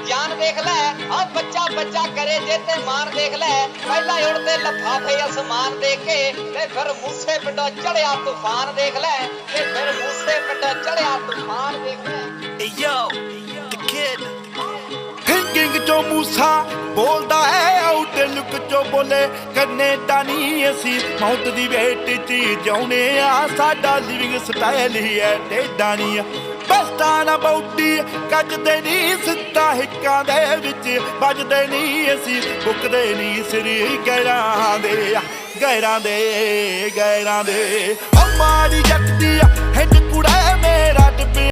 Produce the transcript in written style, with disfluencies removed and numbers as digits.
जान देख लै आ बच्चा बच्चा करे जे ते मान देख लै पहला उड़ते लफाफे आसमान देखे ते फिर मूसे पिंडों चढ़िया तूफान देख लै ते फिर मूसे पिंडों चढ़िया तूफान देख लै Hey yo, the kid. King ਚੋਂ ਮੂਸਾ ਬੋਲਦਾ ਹੈ ਆਊਟ ਲੁੱਕ ਚੋਂ ਬੋਲੇ ਕੈਨੇਡਾ ਨਹੀਂ ਅਸੀਂ ਮੌਤ ਦੀ ਵੇਟ 'ਚ ਜਿਉਣੇ ਆ ਸਾਡਾ ਲਿਵਿੰਗ ਸਟਾਈਲ ਹੀ ਹੈ ਟੇਡਾ ਨਹੀਂ ਬਸਤਾ ਨਾ ਬੌਡੀ ਕੱਜਦੇ ਨਹੀਂ ਸਿੱਧਾ ਹਿੱਕਾਂ ਦੇ ਵਿੱਚ ਵੱਜਦੇ ਨਹੀਂ ਅਸੀਂ ਬੁੱਕਦੇ ਨਹੀਂ ਸਿਰ ਗੈਰਾਂ ਦੇ ਗੈਰਾਂ ਦੇ ਗੈਰਾਂ ਦੇ ਮਾਰੀ ਜੱਟ ਦੀ ਹਿੰਡ ਕੁੜਾ ਮੇਰਾ